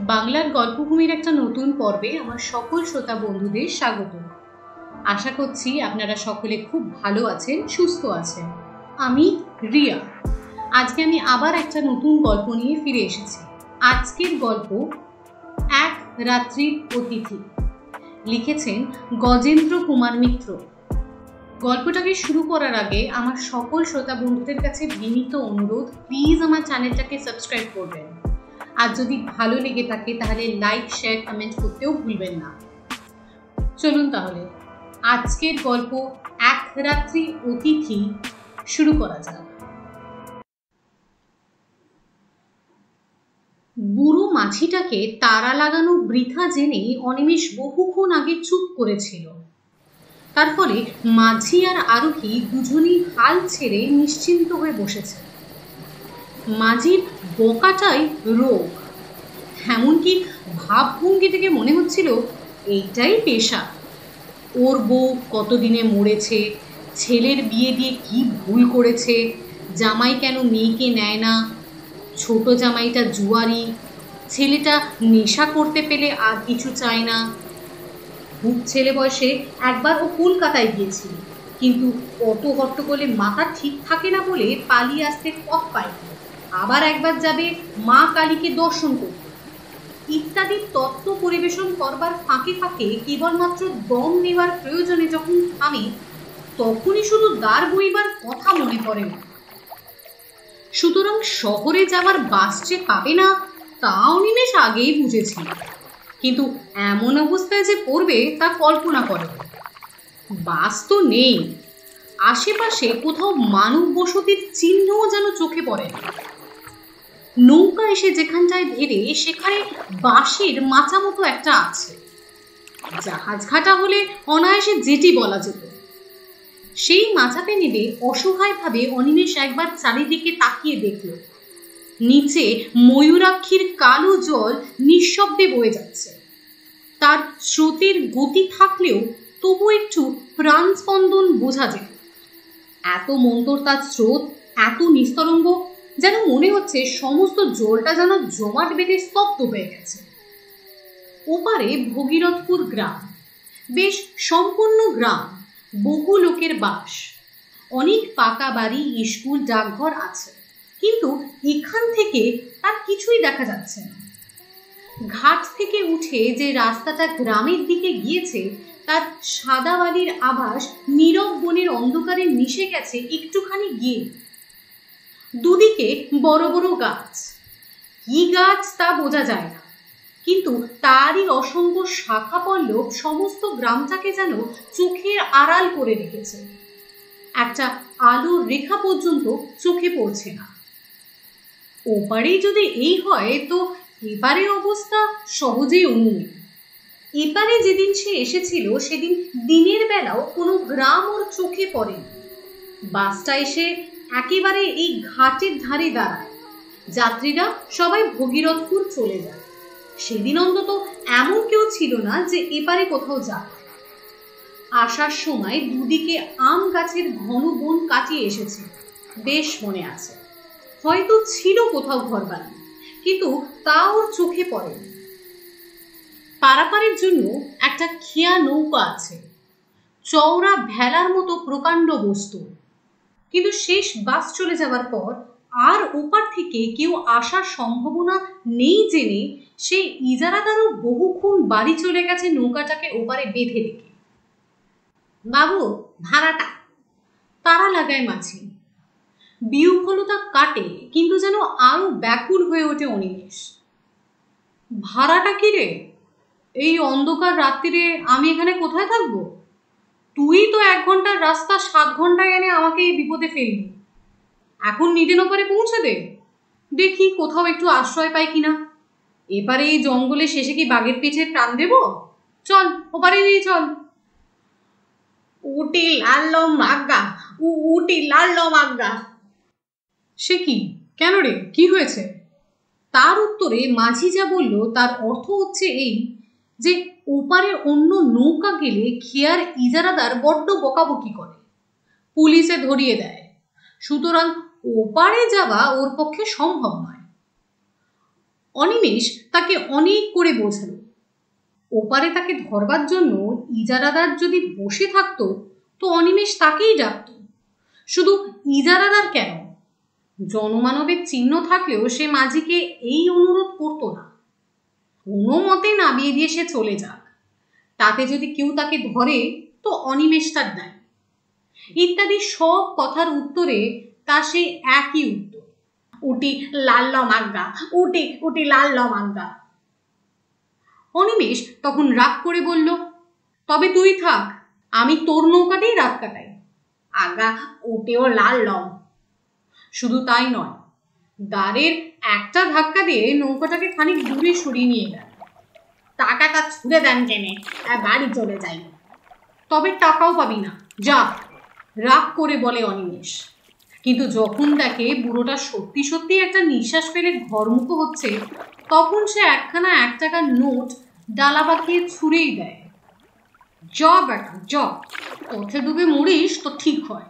বাংলার গল্পভূমির একটা নতুন পর্বে আমার সকল শ্রোতা বন্ধুদের স্বাগত। আশা করছি আপনারা সকলে খুব ভালো আছেন, সুস্থ আছেন। আমি রিয়া। আজকে আমি আবার একটা নতুন গল্প নিয়ে ফিরে এসেছি। আজকের গল্প এক রাত্রির অতিথি, লিখেছেন গজেন্দ্র কুমার মিত্র। গল্পটাকে শুরু করার আগে আমার সকল শ্রোতা বন্ধুদের কাছে বিনীত অনুরোধ, প্লিজ আমার চ্যানেলটাকে সাবস্ক্রাইব করবেন। আর যদি ভালো লেগে থাকে তাহলে লাইক, শেয়ার, কমেন্ট করতেও ভুলবেন না। চলুন তাহলে আজকের গল্প এক রাত্রি অতিথি শুরু করা যাক। বুড়ো মাছিটাকে তারা লাগানো বৃথা জেনে অনিমেষ বহুক্ষণ আগে চুপ করেছিল। তার ফলে মাঝি আর আরোহী দুজনই হাল ছেড়ে নিশ্চিন্ত হয়ে বসেছে। মাঝির বোকাটাই রোগ, এমনকি ভাবভঙ্গি থেকে মনে হচ্ছিল এইটাই পেশা। ওর বউ কতদিনে মরেছে, ছেলের বিয়ে দিয়ে কি ভুল করেছে, জামাই কেন মেয়েকে নেয় না, ছোট জামাইটা জুয়ারি, ছেলেটা নেশা করতে পেলে আর কিছু চায় না। খুব ছেলে বয়সে একবার ও কলকাতায় গিয়েছিল, কিন্তু অত হট্টগোলে মাথা ঠিক থাকে না বলে পালিয়ে আসতে পথ পায়। আবার একবার যাবে মা কালীকে দর্শন করতে, ইত্যাদি তত্ত্ব পরিবেশন করবার ফাঁকে ফাঁকে কেবলমাত্র দম নেওয়ার প্রয়োজনে যখন থামে, তখনই শুধু দ্বার বইবার কথা মনে পড়ে না। সুতরাং শহরে যাওয়ার বাস যে পাবে না তা অনিমেষ আগেই বুঝেছিল, কিন্তু এমন অবস্থায় যে পড়বে তা কল্পনা করে। বাস তো নেই, আশেপাশে কোথাও মানব বসতির চিহ্নও যেন চোখে পড়ে না। নৌকা এসে যেখানটায় ধীরে সেখানে বাঁশের মাচা মতো একটা আছে। জাহাজ ঘাটা হলে অনায়াসে জেটি বলা যেত। সেই মাচাতে নেবে অসহায়ভাবে অনিমেষ একবার চারিদিকে তাকিয়ে দেখল। নিচে ময়ূরাক্ষীর কালো জল নিঃশব্দে বয়ে যাচ্ছে। তার স্রোতের গতি থাকলেও তবু একটু প্রাণ স্পন্দন বোঝা যেত। এত মন্তর তার স্রোত, এত নিস্তরঙ্গ, যেন মনে হচ্ছে সমস্ত জলটা যেন জমাট বেঁধে স্তব্ধ হয়ে গেছে। ওপারে ভগীরথপুর গ্রাম, বেশ সম্পন্ন গ্রাম, বহু লোকের বাস, অনেক পাকা বাড়ি, স্কুল, ডাকঘর আছে, কিন্তু এখান থেকে তার কিছুই দেখা যাচ্ছে না। ঘাট থেকে উঠে যে রাস্তাটা গ্রামের দিকে গিয়েছে তার সাদা বালির আভাস নীরব বনের অন্ধকারে মিশে গেছে একটুখানি গিয়ে। দুদিকে বড় বড় গাছ, কি গাছ তা বোঝা যায় না, কিন্তু তারই অসংখ্য শাখা পল্লব সমস্ত গ্রামটাকে যেন চোখের আড়াল করে রেখেছে। একটা আলোর রেখা পর্যন্ত চোখে পড়ছে না। ওপারেই যদি এই হয় তো এপারে অবস্থা সহজেই অনুমেয়। এপারে যেদিন সে এসেছিল সেদিন দিনের বেলাও কোনো গ্রাম ওর চোখে পড়েনি। বাসটা এসে একেবারে এই ঘাটের ধারে দাঁড়ায়। যাত্রীরা সবাই ভগীরথপুর চলে যায়। সেদিন অন্তত এমন কেউ ছিল না যে এপারে কোথাও যায়। আসার সময় দুদিকে আম গাছের ঘন বন কাটিয়ে এসেছে, বেশ মনে আছে। হয়তো ছিল কোথাও ঘরবাড়ি, কিন্তু তা ওর চোখে পড়েনি। পারাপারের জন্য একটা খেয়া নৌকা আছে, চওড়া ভেলার মতো প্রকাণ্ড বস্তু, কিন্তু শেষ বাস চলে যাওয়ার পর আর ওপার থেকে কেউ আসার সম্ভাবনা নেই জেনে সে ইজারাদারও বহুক্ষণ বাড়ি চলে গেছে নৌকাটাকে ওপারে বেঁধে রেখে। বাবু, ভাড়াটা, তারা লাগায় মাছি। বিহ্বলতা কাটে, কিন্তু যেন আরো ব্যাকুল হয়ে ওঠে অনিমেষ। ভাড়াটা কি রে? এই অন্ধকার রাত্রিরে আমি এখানে কোথায় থাকবো? তুই তো 1 ঘন্টার রাস্তা 7 ঘন্টায় এনে আমাকে এই বিপদে ফেললি। এখন নিদেন ওপারে পৌঁছে দে, দেখি কোথাও একটু আশ্রয় পাই কিনা। এপারে এই জঙ্গলে শেষে কি বাঘের পিঠে টান দেব? চল ওপারে নিয়ে চল। উটি লাল্লম আজ্ঞা, উটি লাল্লম আজ্ঞা। সে কি? কেন রে, কি হয়েছে? তার উত্তরে মাঝি যা বলল তার অর্থ হচ্ছে এই যে ওপারে অন্য নৌকা গেলে খেয়ার ইজারাদার বড্ড বকাবকি করে, পুলিশে ধরিয়ে দেয়। সুতরাং ওপারে যাওয়া ওর পক্ষে সম্ভব নয়। অনিমেষ তাকে অনেক করে বোঝালো, ওপারে তাকে ধরবার জন্য ইজারাদার যদি বসে থাকতো তো অনিমেষ তাকেই ডাকত। শুধু ইজারাদার কেন, জনমানবের চিহ্ন থাকলেও সে মাঝিকে এই অনুরোধ করতো না, কোনো মতে নামিয়ে দিয়ে সে চলে যাক, তাতে যদি কেউ তাকে ধরে তো অনিমেষ তার দায়, ইত্যাদি সব কথার উত্তরে তা সেই একই উত্তর, উটি লাল আজ্ঞা, উটি উটি লাল আজ্ঞা। অনিমেষ তখন রাগ করে বলল, তবে তুই থাক, আমি তোর নৌকাতেই রাত কাটাই, আজ্ঞা ওটেও লাল লম। শুধু তাই নয়, দ্বারের একটা ধাক্কা দিয়ে নৌকাটাকে খানিক দূরে সরিয়ে নিয়ে গেল। টাকাটা ছুঁড়ে দেন কেনে, বাড়ি চলে যাই। তবে টাকাও পাবি না, যা, রাগ করে বলে অনিমেষ। কিন্তু যখন দেখে বুড়োটা সত্যি সত্যি একটা নিঃশ্বাস ফেলে ঘরমুখো হচ্ছে, তখন সে একখানা 1 টাকার নোট ডালা পাকিয়ে ছুঁড়েই দেয়। জ বেটা জ, পথে ডুবে মরিস তো ঠিক হয়,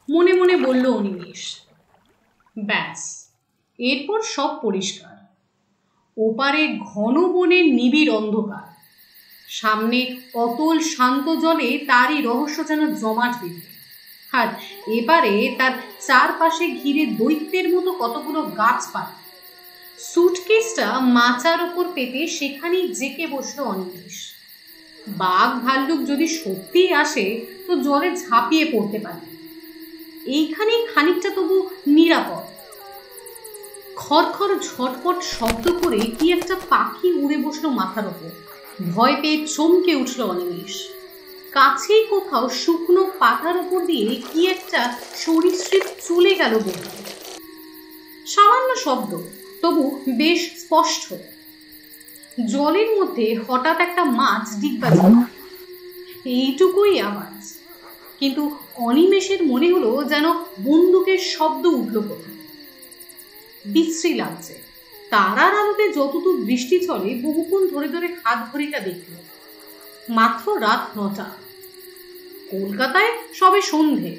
মনে মনে বলল অনিমেষ। ব্যাস, এরপর সব পরিষ্কার। ওপারে ঘন বনের নিবিড় অন্ধকার, সামনে অতল শান্ত জলে তারই রহস্য যেন জমাট বেঁধে, আর এবারে তার চারপাশে ঘিরে দৈত্যের মতো কতগুলো গাছপালা। সুটকেসটা মাচার ওপর পেতে সেখানেই জেকে বসলো অনিমেষ। বাঘ ভাল্লুক যদি সত্যি আসে তো জলে ঝাঁপিয়ে পড়তে পারে, এইখানেই খানিকটা তবু নিরাপদ। খড়খড় ঝটপট শব্দ করে কি একটা পাখি উড়ে বসলো মাথার ওপর। ভয় পেয়ে চমকে উঠল অনিমেষ। কাছেই কোথাও শুকনো পাতার ওপর দিয়ে কি একটা সরীসৃপ চলে গেল বলে। সামান্য শব্দ, তবু বেশ স্পষ্ট। জলের মধ্যে হঠাৎ একটা মাছ ডিগবাজ, এইটুকুই আওয়াজ। কিন্তু অনিমেষের মনে হলো যেন বন্দুকের শব্দ উঠল কোথায়। বিশ্রী লাগছে। তারার আলোতে যতদূর দৃষ্টি চলে বহুক্ষণ ধরে ধরে হাত ঘড়িটা দেখল। মাত্র রাত 9টা। কলকাতায় সবে সন্ধে,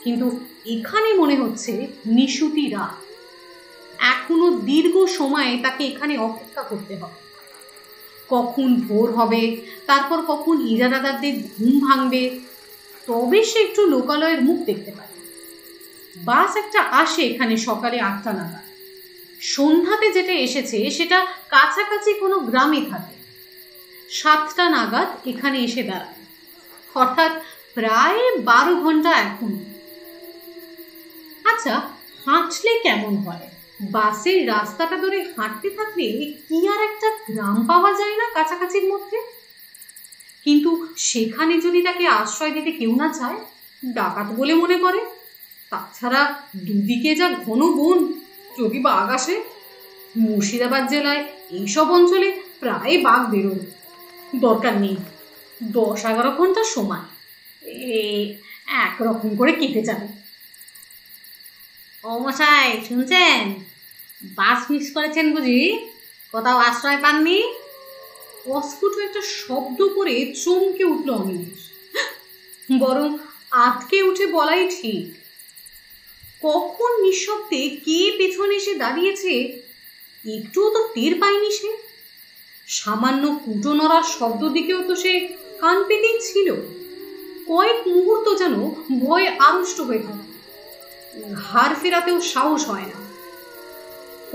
কিন্তু এখানে মনে হচ্ছে নিশুতি রাত। এখনো দীর্ঘ সময়ে তাকে এখানে অপেক্ষা করতে হবে। কখন ভোর হবে, তারপর কখন ইজারাদারদের ঘুম ভাঙবে, তবে সে একটু লোকালয়ের মুখ দেখতে পারে। বাস একটা আসে এখানে সকালে 8টা নাগাদ। সন্ধ্যাতে যেটা এসেছে সেটা কাছাকাছি কোনো গ্রামে থাকে। 7টা নাগাদ এখানে এসে দাঁড়ায়, অর্থাৎ প্রায় 12 ঘন্টা এখন। আচ্ছা, হাঁটলে কেমন হয়? বাসের রাস্তাটা ধরে হাঁটতে থাকলে কি আর একটা গ্রাম পাওয়া যায় না কাছাকাছির মধ্যে? কিন্তু সেখানে যদি তাকে আশ্রয় দিতে কেউ না চায়, ডাকাত বলে মনে করে, তাছাড়া দুদিকে যা ঘন বন, যদি বাঘ আসে। মুর্শিদাবাদ জেলায় এইসব অঞ্চলে প্রায় বাঘ বেরোয়। দরকার নেই, 10-11 ঘন্টার সময় একরকম করে কেটে যাবে। ও মশাই, শুনছেন? বাস মিস করেছেন বুঝি? কোথাও আশ্রয় পাননি? অস্ফুট একটা শব্দ করে চমকে উঠল অনিমেষ। বরং আটকে উঠে বলাই ঠিক। কখন নিঃশব্দে কে পেছনে এসে দাঁড়িয়েছে একটুও তো টের পায়নি সে। সামান্য কুটো নড়ার শব্দ দিকেও তো সে কান পেতেই ছিল। কয়েক মুহূর্ত যেন ভয়ে আড়ষ্ট হয়ে থাকে, ঘাড় ফেরাতেও সাহস হয় না।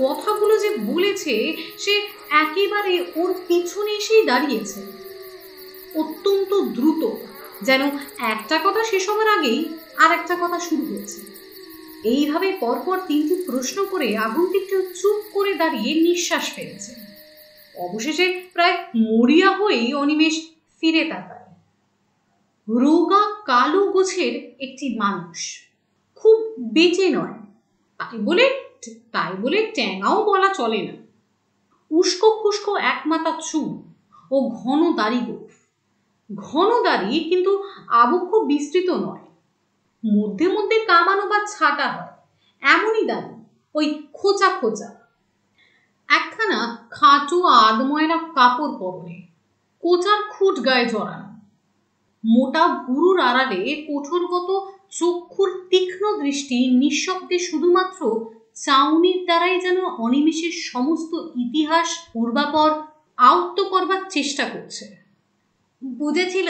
কথাগুলো যে বলেছে সে একেবারে ওর পিছনে এসেই দাঁড়িয়েছে, অত্যন্ত দ্রুত, যেন একটা কথা শেষ হবার আগেই আর একটা কথা শুরু হয়েছে। এইভাবে পরপর 3টি প্রশ্ন করে আগন্তুকটি চুপ করে দাঁড়িয়ে নিঃশ্বাস ফেলেছে। অবশেষে প্রায় মরিয়া হয়েই অনিমেষ ফিরে তাকায়। রোগা কালো গোছের একটি মানুষ, খুব বেঁচে নয়, তাই বলে ট্যাঙাও বলা চলে না। উস্কো খুস্কো একমাথা চুল ও ঘন দাড়ি গোঁফ। ঘন দাড়ি, কিন্তু আবক্ষ বিস্তৃত নয়, মধ্যে মধ্যে কামানো বা ছাটা হয়, এমনই দাড়ি, ওই খোঁচা খোঁচা। একখানা খাটো আধময়না কাপড় পরনে, কোচার খুঁট গায়ে জড়ানো। মোটা ভুরুর আড়ালে কঠোরগত চক্ষুর তীক্ষ্ণ দৃষ্টি নিঃশব্দে শুধুমাত্র চাউনির দ্বারাই যেন অনিমেষের সমস্ত ইতিহাস পূর্বাপর আয়ত্ত করবার চেষ্টা করছে। বুঝেছিল,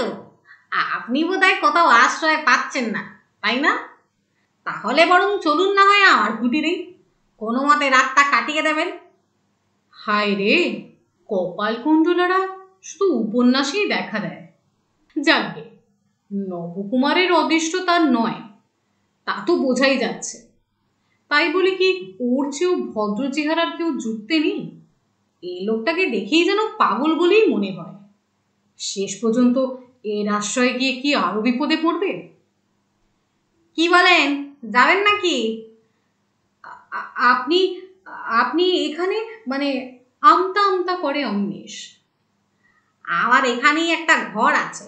আপনি বোধহয় কোথাও আশ্রয় পাচ্ছেন না, তাই না? তাহলে বরং চলুন না হয় আমার কুটিরেই, কোনো মতে রাতটা কাটিয়ে দেবেন। হায় রে, কপাল কুণ্ডলারা শুধু উপন্যাসেই দেখা দেয়। যাকগে, নবকুমারের অদৃষ্ট তার নয়, তা তো বোঝাই যাচ্ছে। তাই বলে কি ওর চেয়েও ভদ্র চেহারার কেউ যুক্তে নেই? এই লোকটাকে দেখেই যেন পাগল বলেই মনে হয়। শেষ পর্যন্ত এর আশ্রয়ে গিয়ে কি আরো বিপদে পড়বে? কি বলেন, যাবেন নাকি? আপনি আপনি এখানে, মানে আমতা আমতা করে অনিমেষ। আমার এখানেই একটা ঘর আছে,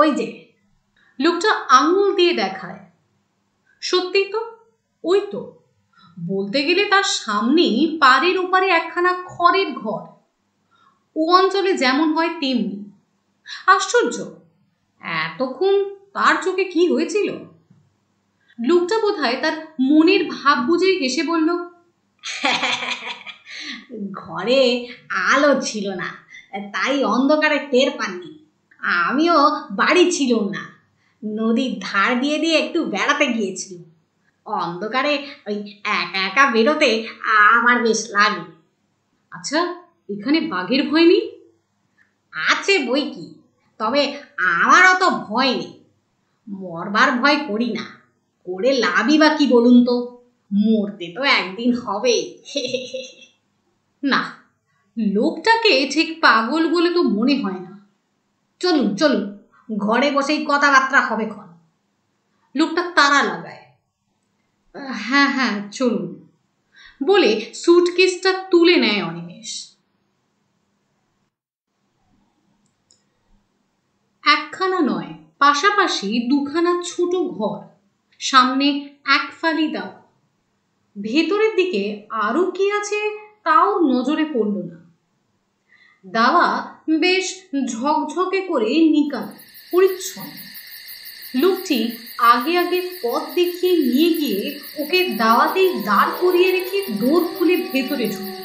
ওই যে। লোকটা আঙুল দিয়ে দেখায়। সত্যি তো, ওই তো। বলতে গেলে তার সামনেই পাড়ের ওপারে একখানা খড়ের ঘর। ও অঞ্চলে যেমন হয় তেমনি। আশ্চর্য, এতক্ষণ তার চোখে কি হয়েছিল? লোকটা বোধহয় তার মনের ভাব বুঝেই হেসে বলল, ঘরে আলো ছিল না, তাই অন্ধকারে টের পাননি। আমিও বাড়ি ছিল না, নদীর ধার দিয়ে দিয়ে একটু বেড়াতে গিয়েছিল। অন্ধকারে ওই একা একা বেরোতে আমার বেশ লাগে। আচ্ছা, এখানে বাঘের ভয় নেই? আছে বই কি, তবে আমার অত ভয় নেই। মরবার ভয় করি না, করে লাভই বা কি বলুন তো? মরতে তো একদিন হবেই। না, লোকটাকে ঠিক পাগল বলে তো মনে হয় না। চলুন চলুন, ঘরে বসেই কথাবার্তা হবে ক্ষণ। লোকটা তাড়া লাগায়। হ্যাঁ হ্যাঁ, চলুন বলে সুটকেসটা তুলে নেয় অনিমেষ। একখানা নয়, পাশাপাশি দুখানা ছোট ঘর, সামনে এক ফালি দেওয়া। ভেতরের দিকে আরো কি আছে তাও নজরে পড়ল না। দাওয়া বেশ ঝকঝকে করে নিকান, পরিচ্ছন্ন। লোকটি আগে আগে পথ দেখিয়ে নিয়ে গিয়ে ওকে দাওয়াতেই দাঁড় করিয়ে রেখে দৌড় খুলে ভেতরে ঢুকে।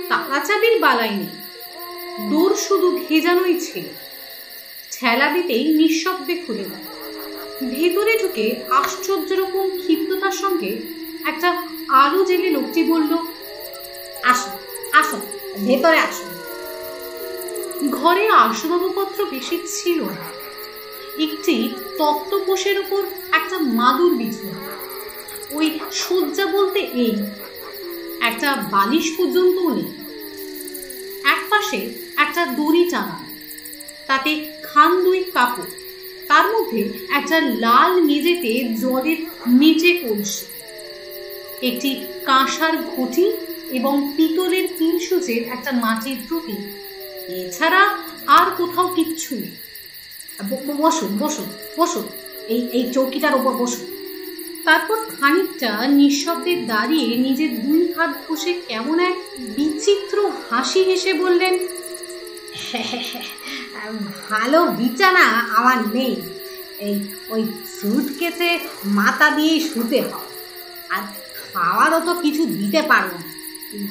তালা চাবির বালাই নেই, দৌড় শুধু ভেজানোই ছিল। ঠেলা দিতেই নিঃশব্দে খুলে গেল। ভেতরে ঢুকে আশ্চর্য রকম ক্ষিপ্ততার সঙ্গে একটা আলো জেলে লোকটি বলল, আসুন আসুন, ভেতরে আসুন। ঘরে আসবাবপত্র বেশি ছিল না। একটি তক্তপোষের উপর একটা মাদুর বিছানো, ওই শয্যা বলতে এই, একটা বালিশ পর্যন্তও নেই। এক পাশে একটা দড়ি টানা, তাতে খান দুই কাপড়, তার মধ্যে একটা লাল মেঝেতে জলের মেজে কলসি, একটি কাঁসার ঘটি এবং পিতলের পিনসুচের একটা মাটির প্রদীপ। এছাড়া আর কোথাও কিচ্ছু নেই। বসুন বসুন বসুন, এই চৌকিটার ওপর বসুন। তারপর খানিকটা নিঃশব্দে দাঁড়িয়ে নিজের দুই হাত ঘষে কেমন এক বিচিত্র হাসি হেসে বললেন, ভালো বিছানা আমার নেই, ওই সুটকেসে মাথা দিয়েই শুতে হয়, আর খাওয়ারও তো কিছু দিতে পারবো না,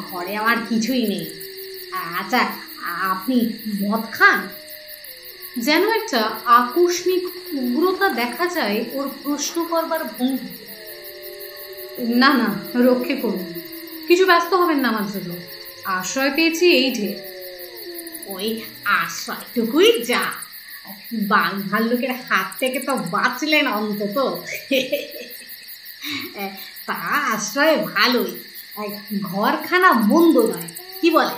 ঘরে আমার কিছুই নেই। আচ্ছা, আপনি মদ খান? যেন একটা আকস্মিক উগ্রতা দেখা যায় ওর প্রশ্ন করবার ভঙ্গি। না না, রক্ষে করুন, কিছু ব্যস্ত হবেন না আমার জন্য, আশ্রয় পেয়েছি এই ঢের। ওই আশ্রয়টুকুই যা, বাঘ ভাল্লুকের হাত থেকে তো বাঁচলেন অন্তত। তা আশ্রয় ভালোই, ঘরখানা মন্দ নয়, কি বলে?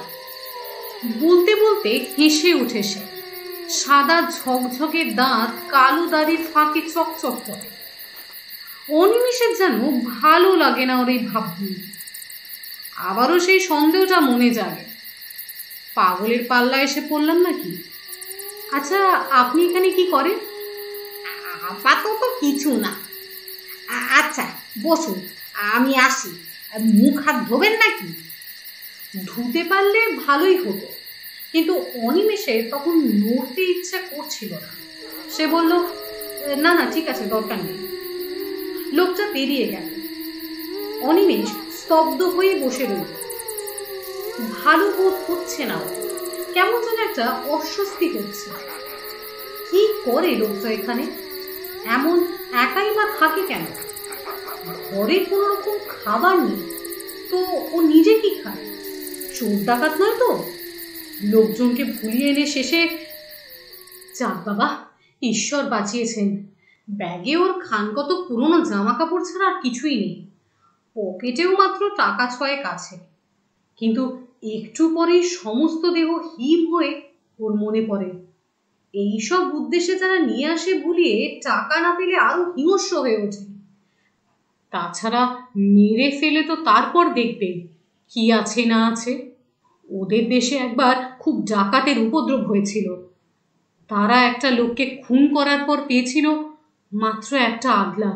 বলতে বলতে হেসে উঠে সে। সাদা ঝকঝকে দাঁত কালো দাড়ির ফাঁকে চকচক করে। অনিমেষের যেন ভালো লাগে না ওর এই ভাবগুলি। আবারও সেই সন্দেহটা মনে জাগে, পাগলের পাল্লা এসে পড়লাম নাকি? আচ্ছা, আপনি এখানে কি করেন? আপাতত কিছু না। আচ্ছা বসুন, আমি আসি। মুখ হাত ধোবেন নাকি? ধুতে পারলে ভালোই হতো, কিন্তু অনিমেষের তখন নড়তে ইচ্ছা করছিল না। সে বলল, না ঠিক আছে, দরকার নেই। লোকটা বেরিয়ে গেল। অনিমেষ স্তব্ধ হয়ে বসে রইল। ভালো বোধ হচ্ছে না, কেমন যেন একটা অস্বস্তি হচ্ছে। কি করে লোকটা এখানে? এমন একাই বা থাকে কেন? ঘরে কোনো রকম খাবার নেই তো ও নিজে কি খায়? চোর ডাকাত নয় তো? লোকজনকে ভুলিয়ে এনে শেষে যাক বাবা, ঈশ্বর বাঁচিয়েছেন। ব্যাগে ওর খানকত পুরনো জামা কাপড় ছাড়া আর কিছুই নেই। পকেটেও মাত্র টাকা 6 আছে। কিন্তু একটু পরেই সমস্ত দেহ হিম হয়ে ওর মনে পড়ে, এইসব উদ্দেশ্যে যারা নিয়ে আসে ভুলিয়ে টাকা না পেলে আরো হিংস্র হয়ে ওঠে। তাছাড়া মেরে ফেলে তো তারপর দেখবে কি আছে না আছে। ওদের দেশে একবার খুব ডাকাতের উপদ্রব হয়েছিল। তারা একটা লোককে খুন করার পর পেয়েছিল মাত্র একটা আগলা।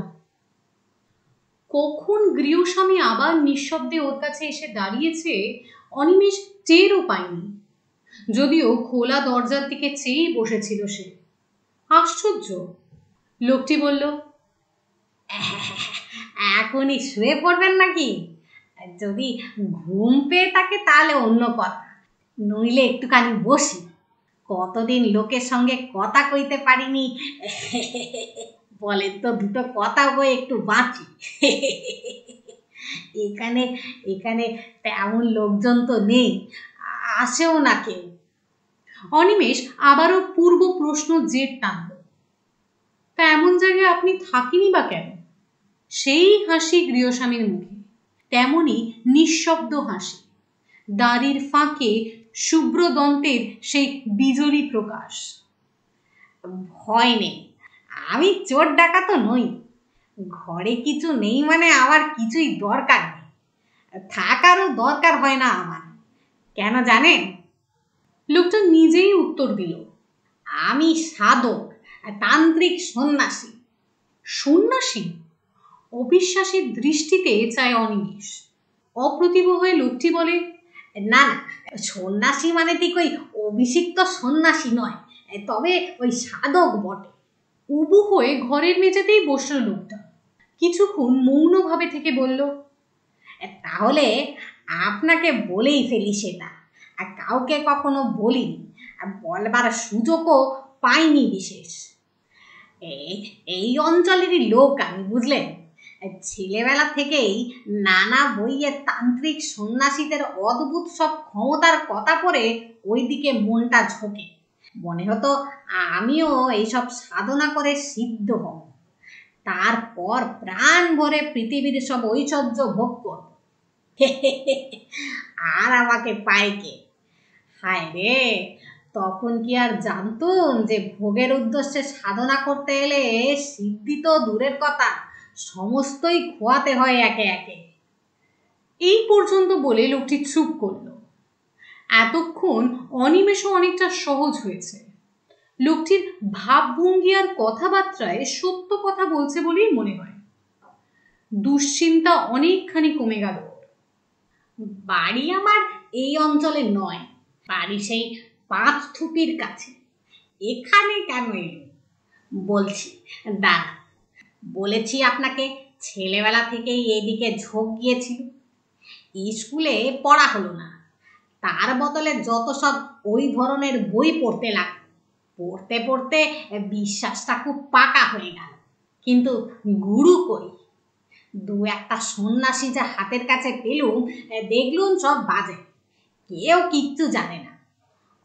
কখন গৃহস্বামী আবার নিঃশব্দে ওর কাছে এসে দাঁড়িয়েছে অনিমেষ টেরও পায়নি, যদিও খোলা দরজার দিকে চেয়েই বসেছিল সে। আশ্চর্য, লোকটি বলল, এখনই শুয়ে পড়বেন নাকি? যদি ঘুম পেয়ে থাকে তাহলে অন্য কথা, নইলে একটুখানি বসি। কতদিন লোকের সঙ্গে কথা কইতে পারিনি, বলেন তো দুটো কথা বই একটু বাঁচি। এখানে এখানে তেমন লোকজন তো নেই, আসেও না কেউ। অনিমেষ আবারও পূর্ব প্রশ্ন জেদ টানল, তা এমন জায়গায় আপনি থাকিনি বা কেন? সেই হাসি গৃহস্বামীর মুখে, তেমনি নিঃশব্দ হাসি, দাড়ির ফাঁকে শুভ্র দন্তের সেই বিজলী প্রকাশ। ভয় নেই, আমি চোর ডাকাত নই। ঘরে কিছু নেই মানে আমার কিছুই দরকার নেই, থাকারও দরকার হয় না আমার। কেন জানেন? লোকটা নিজেই উত্তর দিল, আমি সাধক, তান্ত্রিক সন্ন্যাসী। সন্ন্যাসী? অবিশ্বাসের দৃষ্টিতে চায় অনিমেষ। অপ্রতিভ হয়ে লোকটি বলে, না না, সন্ন্যাসী মানে ঠিক ওই অভিষিক্ত সন্ন্যাসী নয়, তবে ওই সাধক বটে। উবু হয়ে ঘরের মেঝেতেই বসল লোকটা। কিছুক্ষণ মৌনভাবে থেকে বলল, তাহলে আপনাকে বলেই ফেলি সেটা, আর কাউকে কখনো বলিনি, আর বলবার সুযোগও পাইনি বিশেষ। এই অঞ্চলেরই লোক আমি, বুঝলেন। ছেলেবেলা থেকেই নানা বইয়ে তান্ত্রিক সন্ন্যাসীদের অদ্ভুত সব ক্ষমতার কথা পড়ে ওইদিকে মনটা ঝোঁকে। মনে হতো আমিও এইসব সাধনা করে সিদ্ধ হব, তারপর প্রাণ ভরে পৃথিবীর সব ঐশ্বর্য ভোগ করব। আর আমাকে পায় কে? হায় রে, তখন কি আর জানতুম যে ভোগের উদ্দেশ্যে সাধনা করতে এলে সিদ্ধি তো দূরের কথা, সমস্তই খোয়াতে হয় একে একে। এই পর্যন্ত বলে লোকটি চুপ করল। এতক্ষণ অনিমেষও অনেকটা সহজ হয়েছে। লোকটির ভাবভঙ্গি আর কথাবার্তায় সত্য কথা বলছে বলেই মনে হয়। দুশ্চিন্তা অনেকখানি কমে গেল। বাড়ি আমার এই অঞ্চলে নয়, বাড়ি সেই 5 থুপির কাছে। এখানে কেন এলো বলছি, দাদা। বলেছি আপনাকে ছেলেবেলা থেকেই এইদিকে ঝোঁক গিয়েছিল। স্কুলে পড়া হলো না, তার বদলে যত সব ওই ধরনের বই পড়তে লাগলো। পড়তে পড়তে বিশ্বাসটা খুব পাকা হয়ে গেল। কিন্তু গুরু কই? 2-1টা সন্ন্যাসী যা হাতের কাছে পেলুম, দেখলুম সব বাজে, কেউ কিচ্ছু জানে না।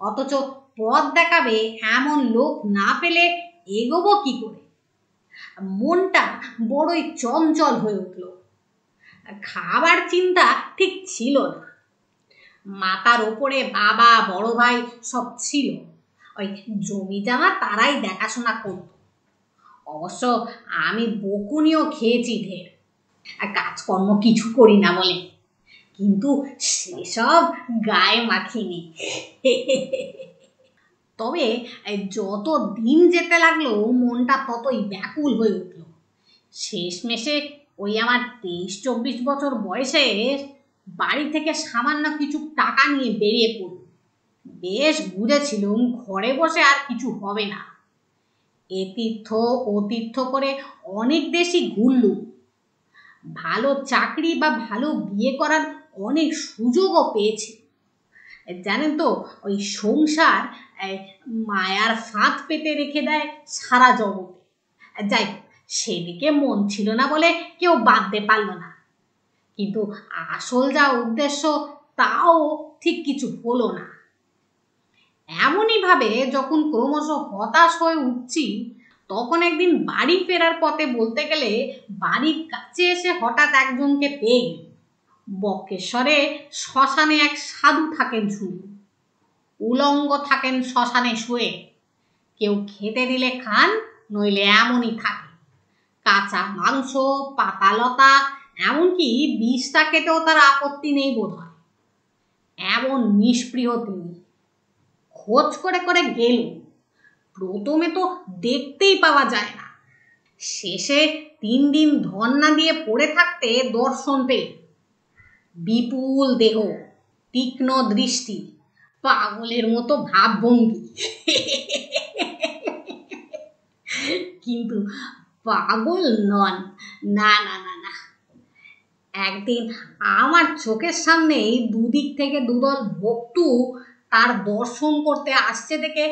অথচ পথ দেখাবে এমন লোক না পেলে এগোবো কি করে? মনটা বড়ই চঞ্চল হয়ে উঠল। খাবার চিন্তা ঠিক ছিল না। মাথার ওপরে বাবা, বড় ভাই সব ছিল, ওই জমি জামা তারাই দেখাশোনা করত। অবশ্য আমি বকুনিও খেয়েছি ঢের, আর কাজকর্ম কিছু করি না বলে, কিন্তু সেসব গায়ে মাখিনি। তবে যত দিন যেতে লাগলো মনটা ততই ব্যাকুল হয়ে উঠল। শেষমেশে ওই আমার 23-24 বছর বয়সে বাড়ি থেকে সামান্য কিছু টাকা নিয়ে বেরিয়ে পড়ল। বেশ বুঝেছিলুম ঘরে বসে আর কিছু হবে না। এ তীর্থ ও তীর্থ করে অনেক দেশই ঘুরলুম। ভালো চাকরি বা ভালো বিয়ে করার অনেক সুযোগও পেয়েছে। জানেন তো, ওই সংসার মায়ার ফাঁদ পেতে রেখে দেয় সারা জগতে। যাই হোক, সেদিকে মন ছিল না বলে কেউ বাঁধতে পারল না। কিন্তু আসল যা উদ্দেশ্য তাও ঠিক কিছু হলো না। এমনই ভাবে যখন ক্রমশ হতাশ হয়ে উঠছি, তখন একদিন বাড়ি ফেরার পথে বলতে গেলে বাড়ির কাছে এসে হঠাৎ একজনকে পেয়ে গেল। বক্রেশ্বরে শ্মশানে এক সাধু থাকেন শুনি, উলঙ্গ থাকেন শ্মশানে শুয়ে। কেউ খেতে দিলে খান, নইলে এমনই থাকে। কাঁচা মাংস, পাতা লতা, এমনকি বিষটা খেতেও তার আপত্তি নেই বোধ হয়। এমন নিষ্পৃহ তিনি। খোঁজ করে করে গেল, প্রথমে তো দেখতেই পাওয়া যায় না। শেষে 3 দিন ধন্না দিয়ে পড়ে থাকতে দর্শন পেল। বিপুল দেহ, তীক্ষ্ণ দৃষ্টি, পাগলের মতো ভাবভঙ্গি। কিন্তু পাগল নন, না না না না। একদিন আমার চোখের সামনেই দুদিক থেকে দুদল ভক্তু তার দর্শন করতে আসছে দেখে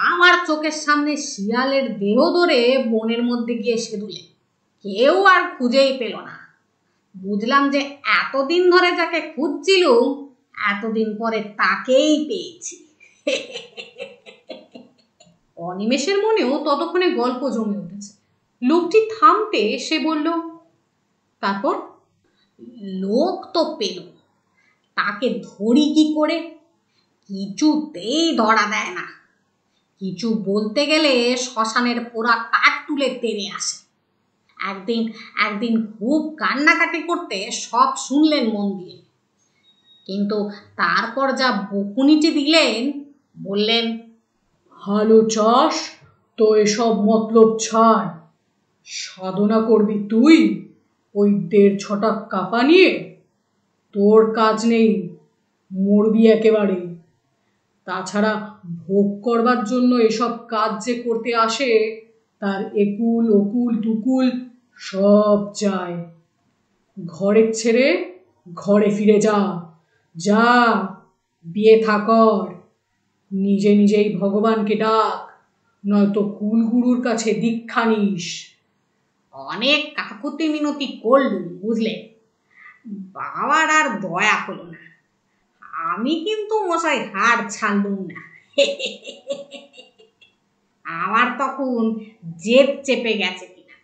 আমার চোখের সামনে শিয়ালের দেহ ধরে বনের মধ্যে গিয়ে সেদুলে। কেউ আর খুঁজেই পেল না। বুঝলাম যে এতদিন ধরে যাকে খুঁজছিলুম, এতদিন পরে তাকেই পেয়েছি। অনিমেষের মনেও ততক্ষণে গল্প জমে উঠেছে। লোকটি থামতে সে বলল, তারপর? লোক তো পেল, তাকে ধরি কি করে? কিছুতেই ধরা দেয় না। কিছু বলতে গেলে শ্মশানের পোড়া কাঠ তুলে তেড়ে আসে। একদিন খুব কান্নাকাটি করতে সব শুনলেন মন দিয়ে। কিন্তু তারপর যা বকুনিটি দিলেন, বললেন, ভালো চাস তো এসব মতলব ছাড়। সাধনা করবি তুই ওই 1.5 ছটাক কাপা নিয়ে? তোর কাজ নেই, মরবি একেবারে। তাছাড়া ভোগ করবার জন্য এসব কাজ যে করতে আসে, তার একুল ওকুল টুকুল সব যায়। ঘরে ছেড়ে ঘরে ফিরে যা, যা বিয়ে থা কর। নিজে নিজেই ভগবানকে ডাক, নয়তো কুলগুরুর কাছে দীক্ষা নিস। অনেক কাকুতি মিনতি করলুম, বুঝলেন। বাবার আর দয়া হলো না। আমি কিন্তু মশাই হাড় ছাড়লুম না। আমার তখন জেদ চেপে গেছে কিনা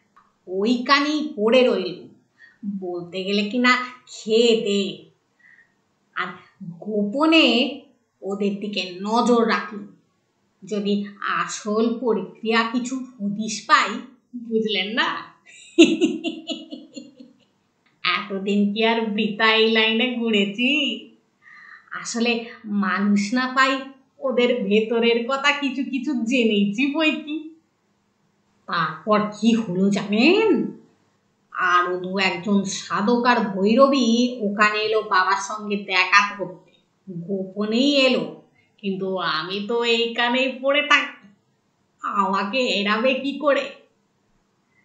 ওই কানেই পড়ে রইলুম। বলতে গেলে কিনা খেয়ে দে। আর গোপনে ওদের দিকে নজর রাখলুম, যদি আসল প্রক্রিয়া কিছু হদিশ পাই, বুঝলেন না। এতদিন কি আর বৃথা এই লাইনে ঘুরেছি? আসলে মানুষ না পাই, ওদের ভেতরের কথা কিছু কিছু জেনেছি বই কি। তারপর কি হলো জানেন? আরো 2-1 সাধক আর ভৈরবী ওখানে এলো বাবার সঙ্গে দেখা করতে। গোপনেই এলো, কিন্তু আমি তো এইখানেই পড়ে থাকি, আমাকে এড়াবে কি করে?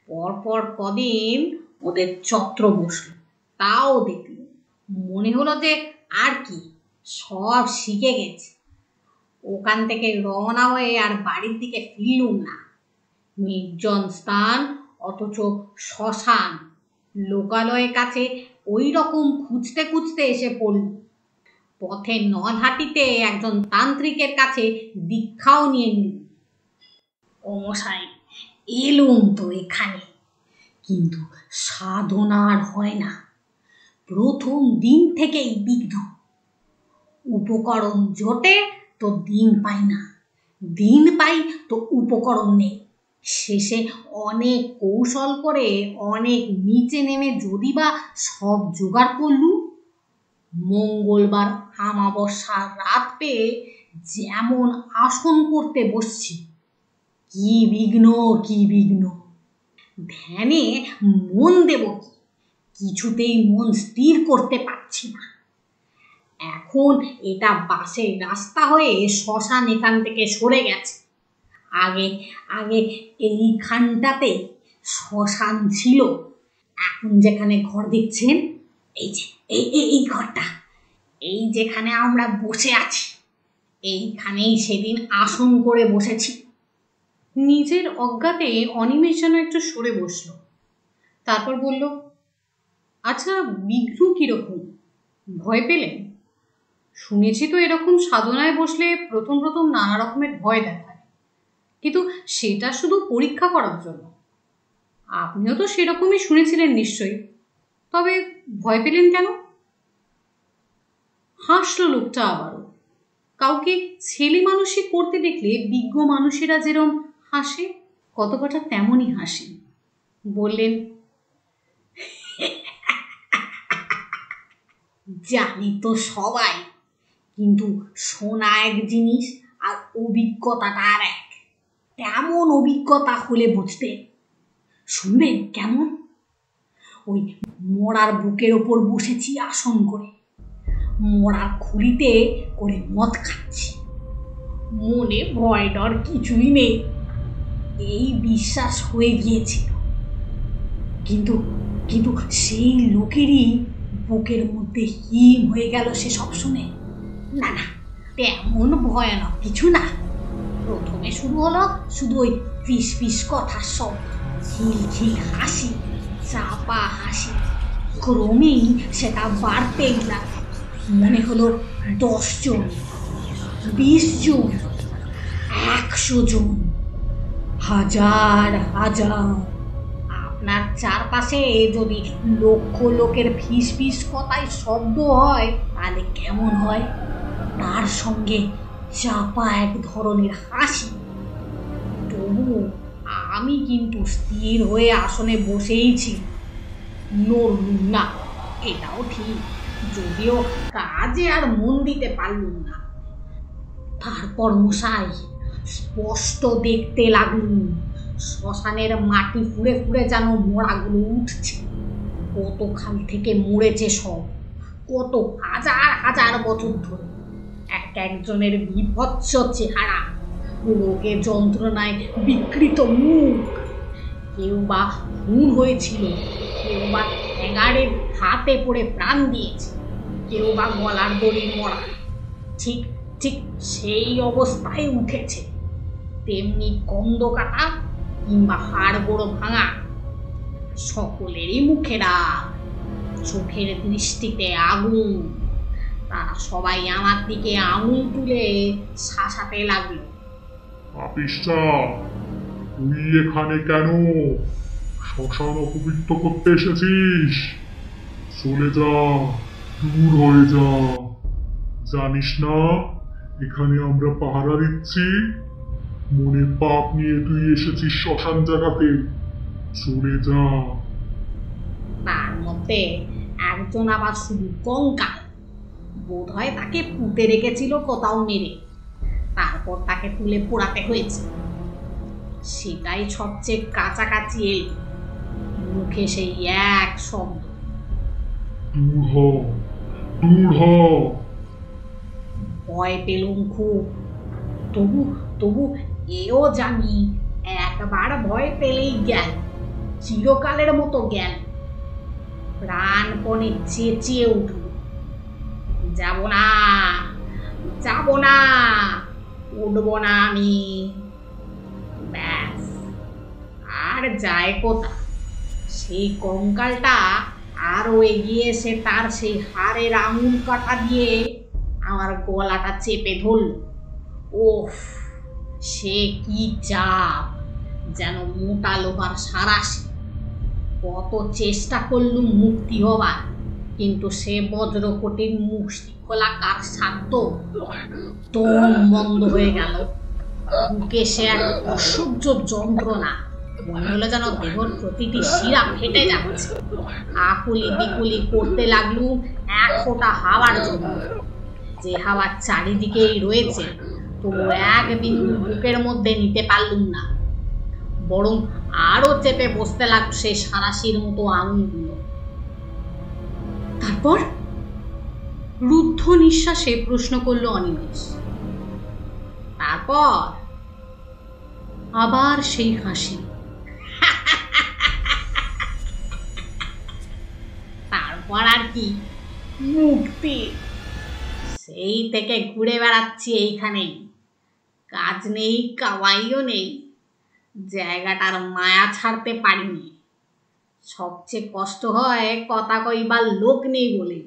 পরপর কদিন ওদের চত্র বসলো, তাও দেখল। মনে হলো যে আর কি, সব শিখে গেছে। ওখান থেকে রওনা হয়ে আর বাড়ির দিকে ফিরলুম না। নির্জন স্থান, অথচ শ্মশান, লোকালয়ের কাছে ওই রকম খুঁজতে খুঁজতে এসে পড়ল। পথে নলহাটিতে একজন তান্ত্রিকের কাছে দীক্ষাও নিয়ে নিল। ও মশাই, এলুম তো এখানে, কিন্তু সাধনা আর হয় না। প্রথম দিন থেকেই বিঘ্ন। উপকরণ জোটে তো দিন পাই না, দিন পাই তো উপকরণ নেই। শেষে অনেক কৌশল করে অনেক নিচে নেমে যদি বা সব জোগাড় করলু, মঙ্গলবার আমাবস্যার রাত পেয়ে যেমন আসন করতে বসছি, কি বিঘ্ন কি বিঘ্ন। ধ্যানে মন দেব কি, কিছুতেই মন স্থির করতে পারছি না। এখন এটা বাসের রাস্তা হয়ে শ্মশান এখান থেকে সরে গেছে। আগে আগে এইখানটাতে শ্মশান ছিল, এখন যেখানে ঘর দেখছেন, এই যে এই ঘরটা, এই যেখানে আমরা বসে আছি, এইখানেই সেদিন আসন করে বসেছি। নিজের অজ্ঞাতে অনিমেষ যেন একটু সরে বসল। তারপর বলল, আচ্ছা, বিঘ্ন কিরকম? ভয় পেলেন? শুনেছি তো এরকম সাধনায় বসলে প্রথম প্রথম নানা রকমের ভয় দেখায়, কিন্তু সেটা শুধু পরীক্ষা করার জন্য। আপনিও তো সেরকমই শুনেছিলেন নিশ্চয়ই, তবে ভয় পেলেন কেন? হাসল লোকটা আবারও। কাউকে ছেলে মানুষই করতে দেখলে বিজ্ঞ মানুষেরা যেরম হাসে, কত কটা তেমনই হাসি। বললেন, জানি তো সবাই, কিন্তু শোনা এক জিনিস আর অভিজ্ঞতাটা আর এক। তেমন অভিজ্ঞতা হলে বুঝতে। শুনবেন কেমন? ওই মরার বুকের ওপর বসেছি আসন করে, মরার খুলিতে করে মদ খাচ্ছি, মনে ভয় ডর কিছুই নেই, এই বিশ্বাস হয়ে গিয়েছিল। কিন্তু কিন্তু সেই লোকেরই বুকের মধ্যে হিম হয়ে গেল সেসব শুনে। না না, তেমন ভয়ানক কিছু না। প্রথমে শুরু হলো শুধু ওই ফিস ফিস কথার শব্দ, খিলখিল হাসি, চাপা হাসি। ক্রমেই সেটা বাড়তে লাগলো। মনে হলো 10 জন, 20 জন, 100 জন, হাজার হাজার। আপনার চারপাশে যদি লক্ষ লোকের ফিস ফিস কথায় শব্দ হয়, তাহলে কেমন হয়? তার সঙ্গে চাপা এক ধরনের হাসি। তবু আমি কিন্তু স্থির হয়ে আসনে বসেই ছিল, নড়লুম না। এটাও ঠিক, যদিও কাজে আর মন দিতে পারলুম না। তারপর মশাই স্পষ্ট দেখতে লাগলুম শ্মশানের মাটি ফুঁড়ে ফুঁড়ে যেন মোড়াগুলো উঠছে। কত খাল থেকে মরেছে সব, কত হাজার হাজার বছর ধরে। এক একজনের বিভৎস চেহারা, রোগে যন্ত্রণায় বিকৃত মুখ। কেউ বা খুন হয়েছিল, কেউ বা ঠ্যাঙাড়ের হাতে পড়ে প্রাণ দিয়েছে, কেউ বা গলার দড়ি মরা। ঠিক ঠিক সেই অবস্থায় উঠেছে। তেমনি কন্দ কাটা কিংবা হাড় গোড়ো ভাঙা। সকলেরই মুখে রাগ, চোখের দৃষ্টিতে আগুন। তারা সবাই আমার দিকে আঙুল তুলে শাসাতে লাগলো। পাপিষ্ঠা, তুই এখানে কেন? শ্মশান অপবিত্র করতে এসেছিস? চলে যা, দূর হয়ে যা। জানিস না এখানে আমরা পাহারা দিচ্ছি? মনে পাপ নিয়ে তুই এসেছিস শ্মশান জায়গাতে। চলে যা। তার মধ্যে একজন আবার শুধু কঙ্কাল। বোধ হয় তাকে পুঁতে রেখেছিল কোথাও মেরে, তারপর তাকে তুলে পোড়াতে হয়েছে। সেটাই সবচেয়ে কাছাকাছি এলো। মুখে সেই এক শব্দ, দূর হ, দূর হ। ভয় পেলুম খুব। তবু তবু এও জানি, একবার ভয় পেলেই গেল, চিরকালের মতো গেল। প্রাণপণে চেঁচিয়ে উঠল, যাব না, যাব না, উঠব না আমি। ব্যাস, আর যায় কোথা? সেই কঙ্কালটা আরো এগিয়ে এসে তার সেই হাড়ের আঙুল কাটা দিয়ে আমার গলাটা চেপে ধরল। ওফ, সে কি চাপ! যেন মোটা লোহার সারাশি। কত চেষ্টা করলুম মুক্তি হবার, কিন্তু সে বজ্রকটির মুষ্টি খোলা কার সাধ্য? দম বন্ধ হয়ে গেল। বুকে সে এক অসহ্য যন্ত্রণা। মনে হলো যেন দেহর প্রতিটি শিরা ফেটে যাচ্ছে। আকুলি বিকুলি করতে লাগলুম এক ফোঁটা হাওয়ার জন্য, যে হাওয়া চারিদিকেই রয়েছে, তবু এক বিন্দু বুকের মধ্যে নিতে পারলুম না। বরং আরো চেপে বসতে লাগলো সেই সারাশির মতো আঙুলগুলো। তারপর রুদ্ধ নিঃশ্বাসে প্রশ্ন করলো অনিমেষ, তারপর? আবার সেই হাসি। কি? মুক্তি। সেই থেকে ঘুরে বেড়াচ্ছি এইখানেই, কাজ নেই কামাইও নেই, জায়গাটার মায়া ছাড়তে পারিনি। সবচেয়ে কষ্ট হয় কথা কইবার লোক নেই বলে।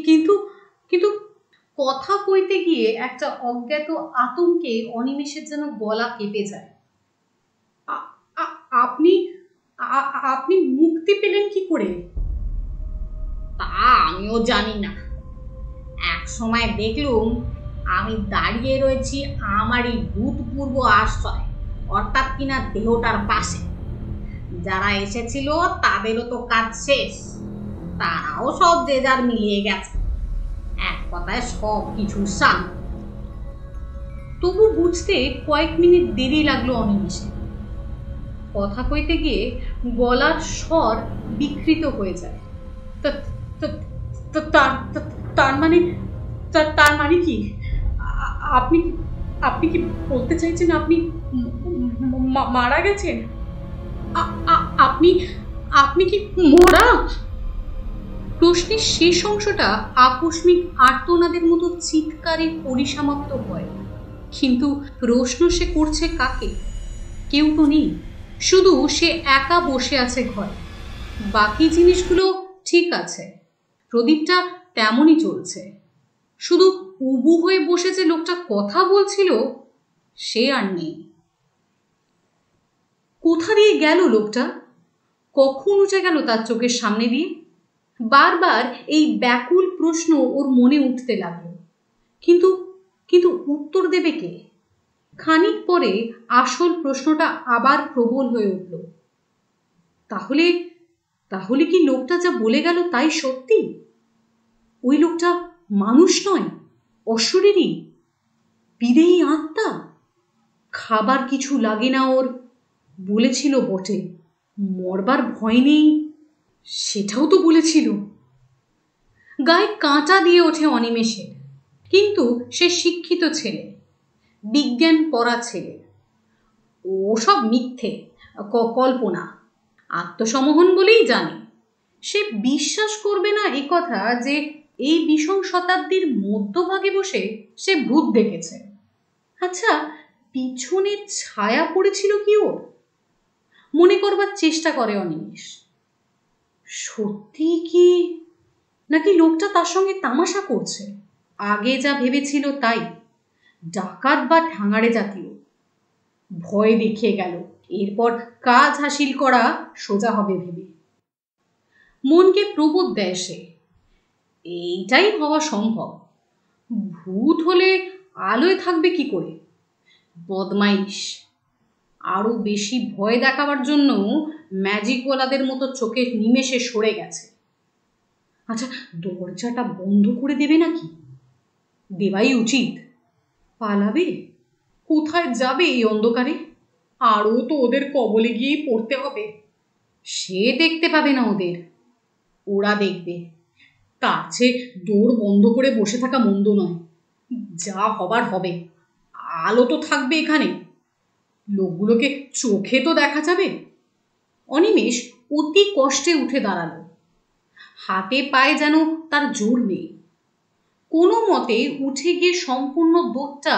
কিন্তু কিন্তু কথা কইতে গিয়ে একটা অজ্ঞাত আতঙ্কে অনিমেষের যেন গলা কেঁপে যায়। আপনি আপনি মুক্তি পেলেন কি করে? তা আমিও জানি না। এক সময় দেখলুম আমি দাঁড়িয়ে রয়েছি আমারই ভূতপূর্ব আশ্রয়, অর্থাৎ কিনা দেহটার পাশে। যারা এসেছিল তাদেরও তো কাজ শেষ, তারাও সব যে যার মিলিয়ে গেছে। এক কথায় সব কিছু শান্ত। তবু বুঝতে কয়েক মিনিট দেরি লাগলো অনিমেষে। কথা কইতে গিয়ে গলার স্বর বিকৃত হয়ে যায়। তার মানে কি? আপনি কি বলতে চাইছেন আপনি মারা গেছেন? আপনি কি মরা? প্রশ্নের শেষ অংশটা আকস্মিক আর্তনাদের মতো চিৎকারে পরিসমাপ্ত হয়। কিন্তু প্রশ্ন সে করছে কাকে? কেউ তো নেই, শুধু সে একা বসে আছে ঘরে। বাকি জিনিসগুলো ঠিক আছে, প্রদীপটা তেমনই চলছে, শুধু উবু হয়ে বসে যে লোকটা কথা বলছিল সে আর নেই। কোথা দিয়ে গেল লোকটা? কখন উঠে গেল তার চোখের সামনে দিয়ে? বারবার এই ব্যাকুল প্রশ্ন ওর মনে উঠতে লাগলো। কিন্তু কিন্তু উত্তর দেবে কে? খানিক পরে আসল প্রশ্নটা আবার প্রবল হয়ে উঠল। তাহলে তাহলে কি লোকটা যা বলে গেল তাই সত্যি? ওই লোকটা মানুষ নয়, অশরীরী, বিদেয়ী আত্মা। খাবার কিছু লাগে না ওর, বলেছিল বটে। মরবার ভয় নেই, সেটাও তো বলেছিল। গায়ে কাঁটা দিয়ে ওঠে অনিমেষের। কিন্তু সে শিক্ষিত ছেলে, বিজ্ঞান পড়া ছেলে। ওসব মিথ্যে, কল্পনা, আত্মসমোহন বলেই জানে। সে বিশ্বাস করবে না এ কথা যে এই 20 শতাব্দীর মধ্যভাগে বসে সে ভূত দেখেছে। আচ্ছা, পিছনে ছায়া পড়েছিল কি ওর? মনে করবার চেষ্টা করে অনিমেষ। সত্যি কি, নাকি লোকটা তার সঙ্গে তামাশা করছে? আগে যা ভেবেছিল তাই, ডাকাত বা ঠাঙাড়ে জাতীয়। ভয় দেখিয়ে গেল, এরপর কাজ হাসিল করা সোজা হবে ভেবে মনকে প্রবোধ দেয় সে। এইটাই হওয়া সম্ভব। ভূত হলে আলোয় থাকবে কি করে? বদমাইশ। আরো বেশি ভয় দেখাবার জন্য ম্যাজিকওয়ালাদের মতো চোখে নিমেষে সরে গেছে। আচ্ছা, দরজাটা বন্ধ করে দেবে নাকি? দেওয়াই উচিত। পালাবে? কোথায় যাবে এই অন্ধকারে? আরও তো ওদের কবলে গিয়ে পড়তে হবে। সে দেখতে পাবে না ওদের, ওরা দেখবে। তার চেয়ে দৌড় বন্ধ করে বসে থাকা মন্দ নয়। যা হবার হবে। আলো তো থাকবে এখানে, লোকগুলোকে চোখে তো দেখা যাবে। অনিমেষ অতি কষ্টে উঠে দাঁড়ালো। হাতে পায়ে যেন তার জোর নেই। কোনো মতে উঠে গিয়ে সম্পূর্ণ দোরটা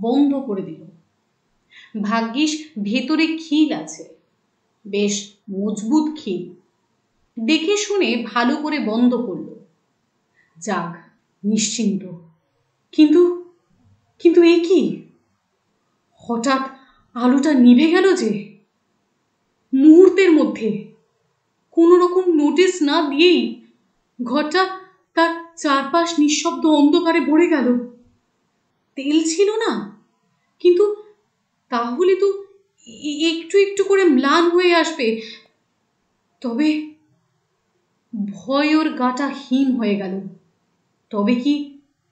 বন্ধ করে দিল। ভাগ্যিস ভেতরে খিল আছে, বেশ মজবুত খিল। দেখে শুনে ভালো করে বন্ধ করল। যাক, নিশ্চিন্ত। কিন্তু কিন্তু এ কি? হঠাৎ আলোটা নিভে গেল যে মুহূর্তের মধ্যে। কোনো রকম নোটিস না দিয়েই ঘরটা তার চারপাশ নিঃশব্দ অন্ধকারে ভরে গেল। তেল ছিল না, কিন্তু তাহলে তো একটু একটু করে ম্লান হয়ে আসবে। তবে ভয় ওর গাটা হিম হয়ে গেল। তবে কি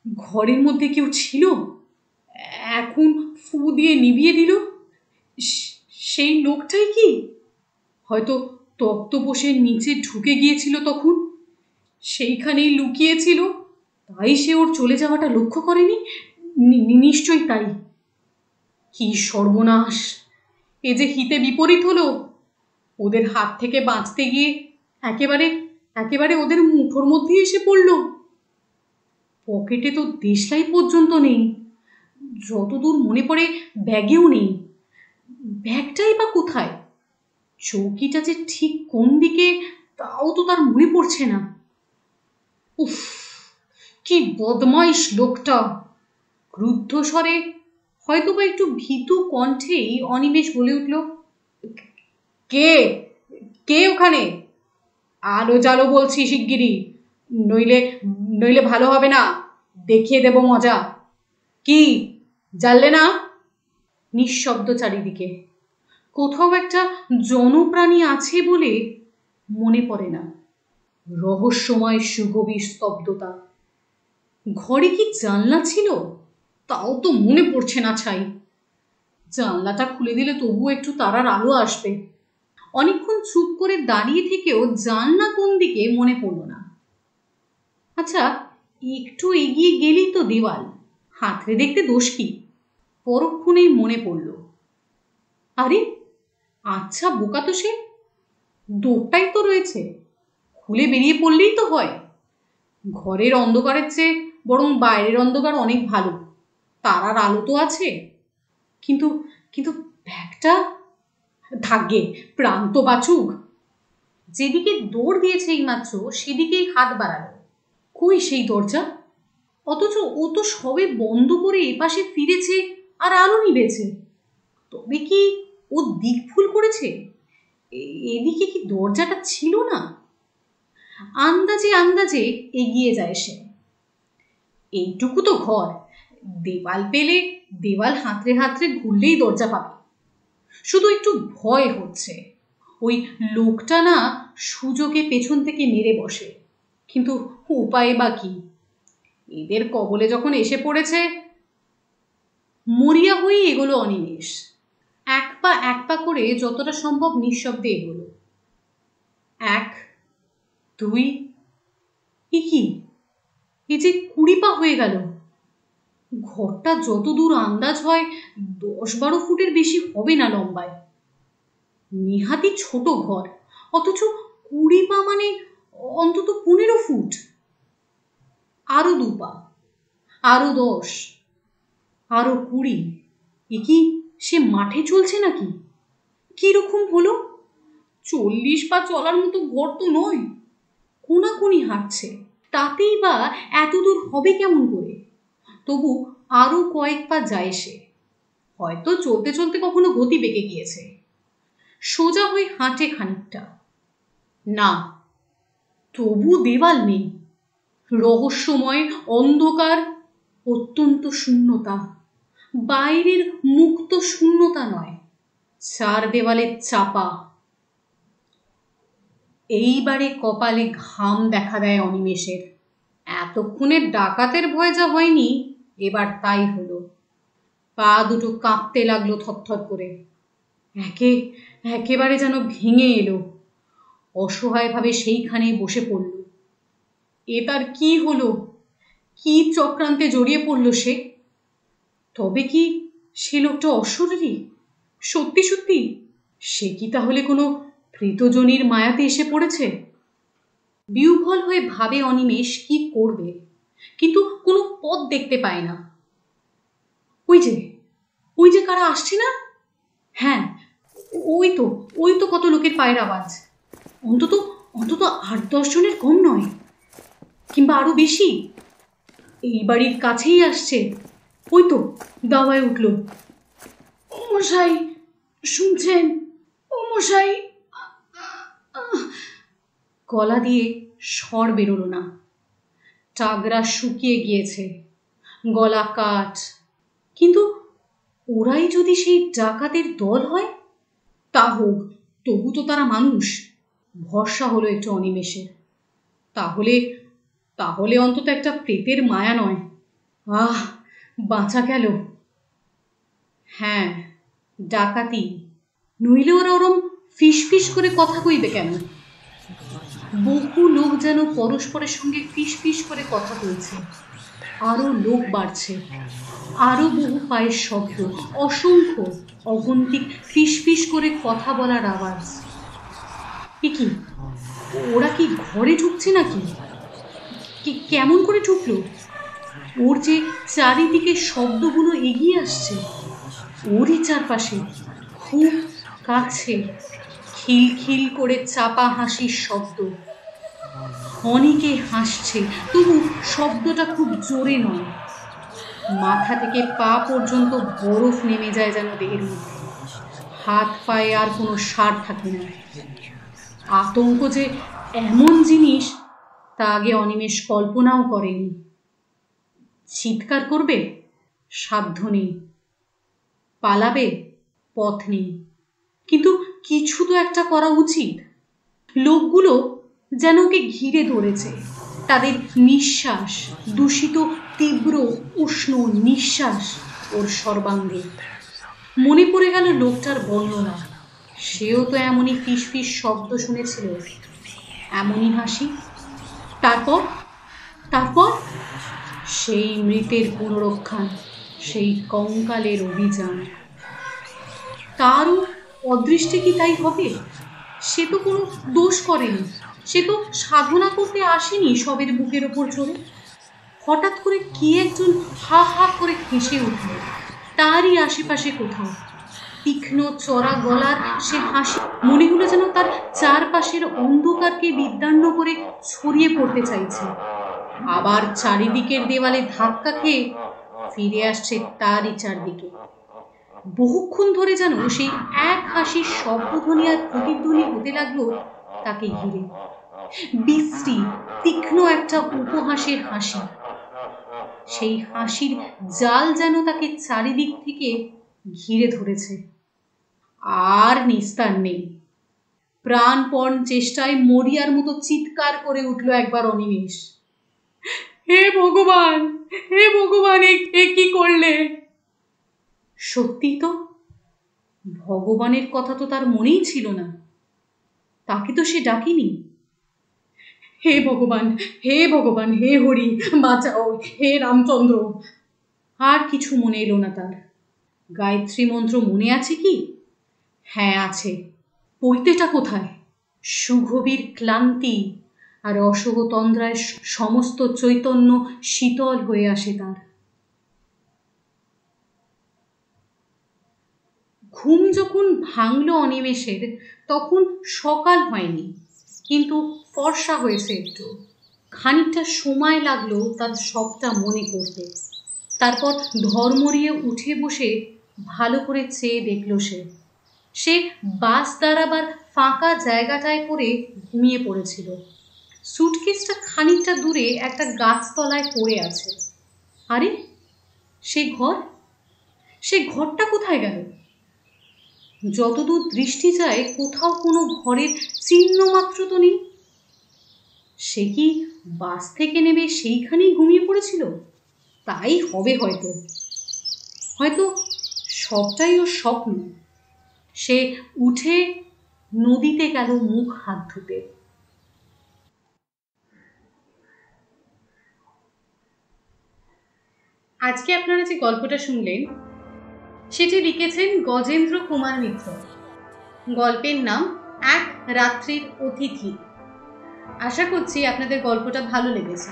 ঘরের মধ্যে কেউ ছিল? এখন ফু দিয়ে নিভিয়ে দিল। সেই লোকটাই কি? হয়তো তক্তপোষের নিচে ঢুকে গিয়েছিল তখন, সেইখানেই লুকিয়েছিল, তাই সে ওর চলে যাওয়াটা লক্ষ্য করেনি। নিশ্চয়ই তাই। কি সর্বনাশ! এ যে হিতে বিপরীত হলো। ওদের হাত থেকে বাঁচতে গিয়ে একেবারে একেবারে ওদের মুঠোর মধ্যে এসে পড়ল। পকেটে তো দেশলাই পর্যন্ত নেই, যতদূর মনে পড়ে ব্যাগেও নেই। ব্যাগটাই বা কোথায়? চৌকিটা যে ঠিক কোন দিকে তাও তো তার মনে পড়ছে না। উফ, কি বদমাইশ লোকটা! ক্রুদ্ধ স্বরে, হয়তো বা একটু ভীতু কণ্ঠেই অনিমেষ বলে উঠল, কে কে ওখানে? আলো জালো বলছি শিগগিরি, নইলে নইলে ভালো হবে না, দেখিয়ে দেব মজা। কি জানলে না? নিঃশব্দ চারিদিকে, কোথাও একটা জনপ্রাণী আছে বলে মনে পড়ে না। রহস্যময় সুগভীর স্তব্ধতা। ঘরে কি জানলা ছিল? তাও তো মনে পড়ছে না ছাই। জানলাটা খুলে দিলে তবুও একটু তারার আলো আসবে। অনেকক্ষণ চুপ করে দাঁড়িয়ে থেকেও জানলা কোন দিকে মনে পড়ল না। আচ্ছা, একটু এগিয়ে গেলেই তো দেওয়াল, হাতড়ে দেখতে দোষ কি? পরক্ষণেই মনে পড়ল, আরে আচ্ছা বোকা তো সে, দৌড়টাই তো রয়েছে, খুলে বেরিয়ে পড়লেই তো হয়। ঘরের অন্ধকারের চেয়ে বরং বাইরের অন্ধকার অনেক ভালো, তারার আলো তো আছে। কিন্তু কিন্তু ব্যাগটা, থাকবে, প্রাণ তো বাঁচুক। যেদিকে দৌড় দিয়েছে এইমাত্র সেদিকেই হাত বাড়ালো। কই সেই দরজা? অথচ ও তো সবে বন্ধ করে এপাশে ফিরেছে আর আলো নিভেছে। তবে কি ও দিক ভুল করেছে? এদিকে কি দরজাটা ছিল না? আন্দাজে আন্দাজে এগিয়ে যায় সে। এইটুকু তো ঘর, দেওয়াল পেলে দেওয়াল হাতড়ে হাতড়ে ঘুরলেই দরজা পাবে। শুধু একটু ভয় হচ্ছে, ওই লোকটা না সুযোগে পেছন থেকে মেরে বসে। কিন্তু উপায় বা কি? এদের কবলে যখন এসে পড়েছে। মরিয়া হয়েই এগোলো অনিমেষ। এক পা করে যতটা সম্ভব নিঃশব্দে এগোলো। 1, 2, কি এ যে 20 পা হয়ে গেল। ঘরটা যতদূর আন্দাজ হয় 10-12 ফুটের বেশি হবে না লম্বায়। নেহাতি ছোট ঘর, অথচ 20 পা মানে অন্তত 15 ফুট। আরো 2 পা, আরো 10, আরো 20। এ কি সে মাঠে চলছে নাকি? কিরকম হলো? 40 পা চলার মতো ঘর তো নয়। কোনাকুনি হাঁটছে, তাতেই বা এত দূর হবে কেমন করে? তবু আরো কয়েক পা যায় সে। হয়তো চলতে চলতে কখনো গতি বেঁকে গিয়েছে। সোজা হয়ে হাঁটে খানিকটা, না, তবু দেওয়াল নেই। রহস্যময় অন্ধকার, অত্যন্ত শূন্যতা। বাইরের মুক্ত শূন্যতা নয়, 4 দেওয়ালের চাপা। এইবারে কপালে ঘাম দেখা দেয় অনিমেষের। এতক্ষণে ডাকাতের ভয় যা হয়নি, এবার তাই হলো। পা দুটো কাঁপতে লাগলো থরথর করে। একেবারে যেন ভেঙে এলো। অসহায়ভাবে সেইখানে বসে পড়ল। এ তার কি হলো? কি চক্রান্তে জড়িয়ে পড়ল সে? তবে কি সে লোকটা অশরীরী? সত্যি সত্যি সে কি তাহলে কোনো প্রেতজনীর মায়াতে এসে পড়েছে? বিহ্বল হয়ে ভাবে অনিমেষ কি করবে, কিন্তু কোনো পথ দেখতে পায় না। ওই যে কারা আসছে না? হ্যাঁ, ওই তো কত লোকের পায়ের আওয়াজ। অন্তত 8-10 জনের কম নয়, কিংবা আরো বেশি। এই বাড়ির কাছেই আসছে। ওই তো দাওয়ায় উঠল, ও মশাই শুনছেন? ও মশাই। গলা দিয়ে স্বর বেরোলো না। টাগরা শুকিয়ে গিয়েছে, গলা কাঠ। কিন্তু ওরাই যদি সেই ডাকাতের দল হয়, তা হোক, তবু তো তারা মানুষ। ভরসা হলো একটু অনিমেষের। তাহলে অন্তত একটা প্রেতের মায়া নয়। আহ, বাঁচা গেল। হ্যাঁ, ডাকাতি, নইলে ওরা ওরম ফিস করে কথা কইবে কেন? বহু লোক যেন পরস্পরের সঙ্গে ফিস করে কথা বলছে। আরো লোক বাড়ছে, আরো বহু পায়ের শব্দ, অসংখ্য অগন্তিক ফিস করে কথা বলার আওয়াজ। কি ওরা কি ঘরে ঢুকছে নাকি? কেমন করে ঢুকলো? ওর যে চারিদিকে শব্দগুলো এগিয়ে আসছে, ওরই চারপাশে খুব কাছে খিলখিল করে চাপা হাসির শব্দ। অনেকে হাসছে, তবু শব্দটা খুব জোরে নয়। মাথা থেকে পা পর্যন্ত বরফ নেমে যায় যেন দেহের মধ্যে। হাত পায়ে আর কোনো সার থাকে না। আতঙ্ক যে এমন জিনিস তা আগে অনিমেষ কল্পনাও করেনি। চিৎকার করবে, সাধ্য নেই। পালাবে, পথ নেই। কিন্তু কিছু তো একটা করা উচিত। লোকগুলো যেন ওকে ঘিরে ধরেছে। তাদের নিঃশ্বাস, দূষিত তীব্র উষ্ণ নিঃশ্বাস ওর সর্বাঙ্গে। মনে পড়ে গেল লোকটার বর্ণনা। সেও তো এমনই ফিস ফিস শব্দ শুনেছিল, এমনই হাসি। তারপর তারপর সেই মৃতের পুনরুত্থান, সেই কঙ্কালের অভিযান। তারও অদৃষ্টে কি তাই হবে? সে তো কোনো দোষ করেনি। সে তো সাধনা করতে আসেনি সবের বুকের ওপর চড়ে। হঠাৎ করে কি একজন হা হা করে হেসে উঠল তারই আশেপাশে কোথাও। তীক্ষ্ণ চড়া গলার সে হাসি মনে হলো যেন তার চারপাশের অন্ধকারকে বিদ্যান্ন করে ছড়িয়ে পড়তে চাইছে। আবার চারিদিকের দেওয়ালে ধাক্কা খেয়ে ফিরে আসছে তারই চারদিকে। বহুক্ষণ ধরে যেন সেই এক হাসির শব্দধ্বনি আর প্রতিধ্বনি হতে লাগলো তাকে ঘিরে। বিশ্রী তীক্ষ্ণ একটা উপহাসের হাসি। সেই হাসির জাল যেন তাকে চারিদিক থেকে ঘিরে ধরেছে। আর নিস্তার নেই। প্রাণপণ চেষ্টায় মরিয়ার মতো চিৎকার করে উঠল একবার অনিমেষ। হে ভগবান, হে ভগবান, এ কি করলে? সত্যি তো, ভগবানের কথা তো তার মনেই ছিল না। তাকে তো সে ডাকেনি। হে ভগবান, হে ভগবান, হে হরি বাঁচাও, হে রামচন্দ্র। আর কিছু মনে এলো না তার। গায়ত্রী মন্ত্র মনে আছে কি? হ্যাঁ আছে। পৈতেটা কোথায়? সুগভীর ক্লান্তি আর অসহতন্দ্রায় সমস্ত চৈতন্য শীতল হয়ে আসে তার। ঘুম যখন ভাঙল অনিমেষের, তখন সকাল হয়নি, কিন্তু ফর্সা হয়েছে একটু। খানিকটা সময় লাগলো তার সবটা মনে করতে। তারপর ধর্মরিয়ে উঠে বসে ভালো করে চেয়ে দেখল সে বাস দাঁড়াবার ফাঁকা জায়গাটায় পড়ে ঘুমিয়ে পড়েছিল। সুটকেসটা খানিকটা দূরে একটা গাছতলায় পড়ে আছে। আরে সে ঘরটা কোথায় গেল? যতদূর দৃষ্টি যায় কোথাও কোনো ঘরের চিহ্ন মাত্র তো নেই। সে কি বাস থেকে নেমে সেইখানেই ঘুমিয়ে পড়েছিল? তাই হবে হয়তো। হয়তো সবটাই ওর স্বপ্ন। সে উঠে নদীতে গেল মুখ হাত ধুতে। আজকে আপনারা যে গল্পটা শুনলেন সেটি লিখেছেন গজেন্দ্র কুমার মিত্র। গল্পের নাম এক রাত্রির অতিথি। আশা করছি আপনাদের গল্পটা ভালো লেগেছে।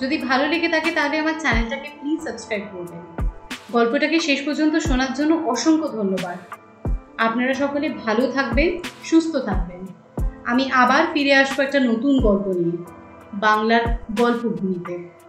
যদি ভালো লেগে থাকে তাহলে আমার চ্যানেলটাকে প্লিজ সাবস্ক্রাইব করবেন। গল্পটাকে শেষ পর্যন্ত শোনার জন্য অসংখ্য ধন্যবাদ। আপনারা সকলে ভালো থাকবেন, সুস্থ থাকবেন। আমি আবার ফিরে আসবো একটা নতুন গল্প নিয়ে, বাংলার গল্পভূমিতে।